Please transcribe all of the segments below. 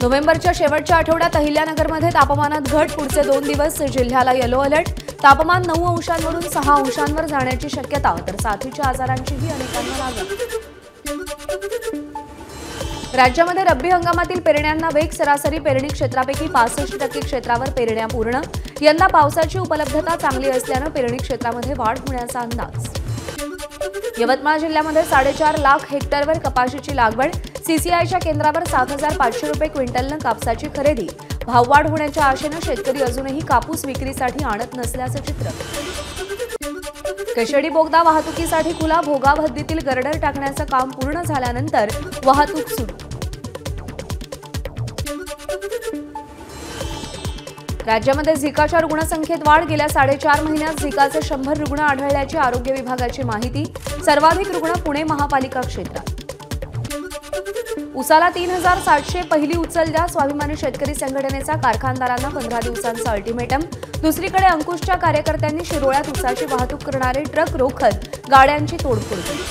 नोव्हेंबरच्या शेवटच्या आठवड्यात अहिल्यानगरमध्ये तापमानात घट, पुढचे 2 दिवस जिल्ह्याला येलो अलर्ट। तापमान 9 अंशांवरून 6 अंशांवर जाण्याची शक्यता, तर साथीच्या आजारांचीही अनेकांना लागण। राज्यामध्ये रब्बी हंगामातील पेरण्यांना वेग, सरासरी पेरणी क्षेत्रापैकी 65% क्षेत्रावर पेरण्या पूर्ण। यंदा पावसाची उपलब्धता चांगली असल्याने पेरणी क्षेत्रामध्ये वाढ होण्याचा अंदाज। यवतमाळ जिल्ह्यामध्ये 4.5 लाख हेक्टरवर कपाशीची लागवड, सीसीआयच्या केंद्रावर 7,500 रुपये क्विंटलनं कापसाची खरेदी। भाववाढ होण्याच्या आशेने शेतकरी अजूनही कापूस विक्रीसाठी आणत नसल्याचं चित्र। कशेडी बोगदा वाहतुकीसाठी खुला, भोगाव हद्दीतील गर्डर टाकण्याचं काम पूर्ण झाल्यानंतर वाहतूक सुरू। राज्यामध्ये झिकाच्या रुग्णसंख्येत वाढ, गेल्या 4.5 महिन्यात झिकाचे 100 रुग्ण आढळल्याची आरोग्य विभागाची माहिती। सर्वाधिक रुग्ण पुणे महापालिका क्षेत्रात। उसाला 3,700 पहिली उचल द्या, स्वाभिमानी शेतकरी संघटनेचा कारखानदारांना 15 दिवसांचा अल्टिमेटम। दुसरीकडे अंकुशच्या कार्यकर्त्यांनी शिरोळ्यात उसाची वाहतूक करणारे ट्रक रोखत गाड्यांची तोडफोड केली।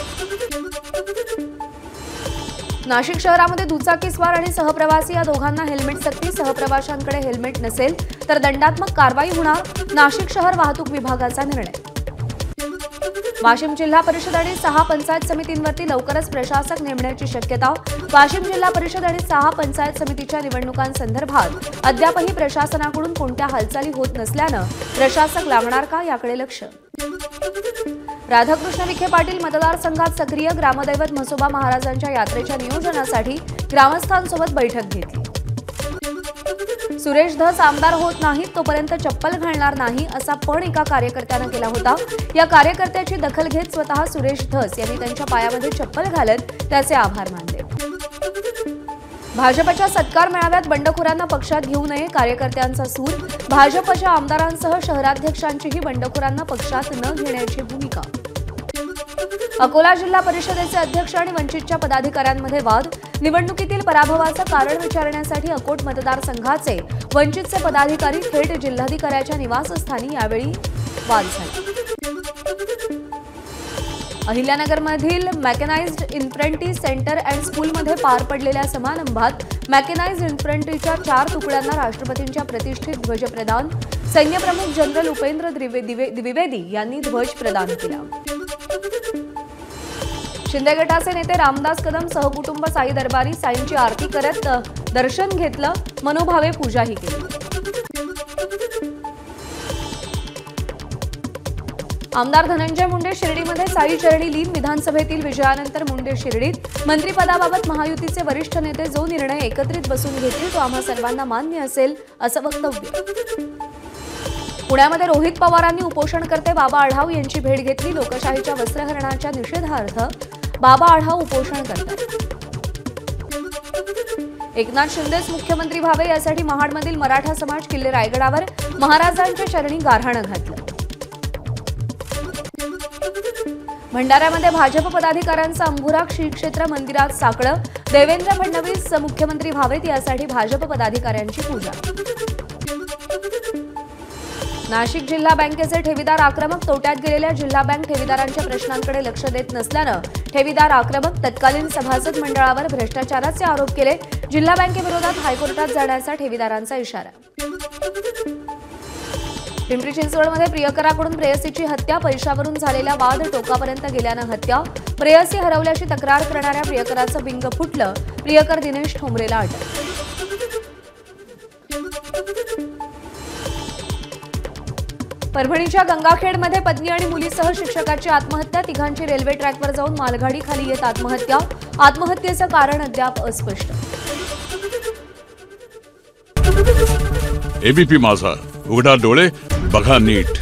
नाशिक शहरामध्ये दुचाकीस्वार आणि सहप्रवासी या दोघांना हेल्मेट सक्ती, सहप्रवाशांकडे हेल्मेट नसेल तर दंडात्मक कारवाई होणार, नाशिक शहर वाहतूक विभागाचा निर्णय। वाशिम जिल्हा परिषद आणि 6 पंचायत समितींवरती लवकरच प्रशासक नेमण्याची शक्यता। वाशिम जिल्हा परिषद आणि 6 पंचायत समितीच्या निवडणुकांसंदर्भात अद्यापही प्रशासनाकडून कोणत्या हालचाली होत नसल्यानं प्रशासक लागणार का, याकडे लक्ष। राधाकृष्ण विखे पाटील मतदारसंघात सक्रिय, ग्रामदैवत म्हसोबा महाराजांच्या यात्रेच्या नियोजनासाठी ग्रामस्थांसोबत बैठक घेतली। सुरेश धस आमदार होत नाहीत तोपर्यंत चप्पल घालणार नाही, असा पण एका कार्यकर्त्यानं केला होता। या कार्यकर्त्याची दखल घेत स्वतः सुरेश धस यांनी त्यांच्या पायामध्ये चप्पल घालत त्याचे आभार मानले। भाजपच्या सत्कार मेळाव्यात बंडखोरांना पक्षात घेऊ नये, कार्यकर्त्यांचा सूर। भाजपच्या आमदारांसह शहराध्यक्षांचीही बंडखोरांना पक्षात न घेण्याची भूमिका। अकोला जिल्हा परिषदेचे अध्यक्ष आणि वंचितच्या पदाधिकाऱ्यांमध्ये वाद, निवडणुकीतील पराभवाचं कारण विचारण्यासाठी अकोट मतदारसंघाचे वंचितचे पदाधिकारी थेट जिल्हाधिकाऱ्याच्या निवासस्थानी यावेळी वाद झाला। अहिल्यानगरमधील मॅकॅनाइज्ड इन्फंट्री सेंटर अँड स्कूलमध्ये पार पडलेल्या समारंभात मॅकॅनाइज्ड इन्फंट्रीच्या 4 तुकड्यांना राष्ट्रपतींच्या प्रतिष्ठित ध्वज प्रदान। सैन्यप्रमुख जनरल उपेंद्र द्विवेदी यांनी ध्वज प्रदान केला। शिंदे गटाचे नेते रामदास कदम सहकुटुंब साई दरबारी साईंची आरती करत दर्शन घेतलं, मनोभावे पूजाही केली। आमदार धनंजय मुंडे शिर्डीमध्ये साई चरणी लीन, विधानसभेतील विजयानंतर मुंडे शिर्डीत। मंत्रिपदाबाबत महायुतीचे वरिष्ठ नेते जो निर्णय एकत्रित बसून घेतील तो आम्हा सर्वांना मान्य असेल, असं वक्तव्य। पुण्यामध्ये रोहित पवारांनी उपोषणकर्ते बाबा आढाव यांची भेट घेतली। लोकशाहीच्या वस्त्रहरणाच्या निषेधार्थ बाबा आढाव उपोषण करतात। एकनाथ शिंदेच मुख्यमंत्री व्हावे यासाठी महाडमधील मराठा समाज किल्ले रायगडावर महाराजांच्या चरणी गारहाणं घातलं। भंडाऱ्यामध्ये भाजप पदाधिकाऱ्यांचं अंबुराक श्री क्षेत्र मंदिरात साकडं, देवेंद्र फडणवीस मुख्यमंत्री व्हावेत यासाठी भाजप पदाधिकाऱ्यांची पूजा। नाशिक जिल्हा बँकेचे ठेवीदार आक्रमक, तोट्यात गेलेल्या जिल्हा बँक ठेवीदारांच्या प्रश्नांकडे लक्ष देत नसल्यानं ठेवीदार आक्रमक, तत्कालीन सभासद मंडळावर भ्रष्टाचाराचे आरोप केले। जिल्हा बँकेविरोधात हायकोर्टात जाण्याचा ठेवीदारांचा इशारा। पिंपरी चिंचवडमध्ये प्रियकराकडून प्रेयसीची हत्या, पैशावरून झालेला वाद टोकापर्यंत गेल्यानं हत्या। प्रेयसी हरवल्याची तक्रार करणाऱ्या प्रियकराचं बिंग फुटलं, प्रियकर दिनेश ठोंबरेला अटक। परभणीच्या गंगाखेडमध्ये पत्नी आणि मुलीसह शिक्षकाची आत्महत्या, तिघांची रेल्वे ट्रॅकवर जाऊन मालगाडी खाली येत आत्महत्या। आत्महत्येचं कारण अद्याप अस्पष्ट। एबीपी माझा, उघडा डोळे बघा नीट।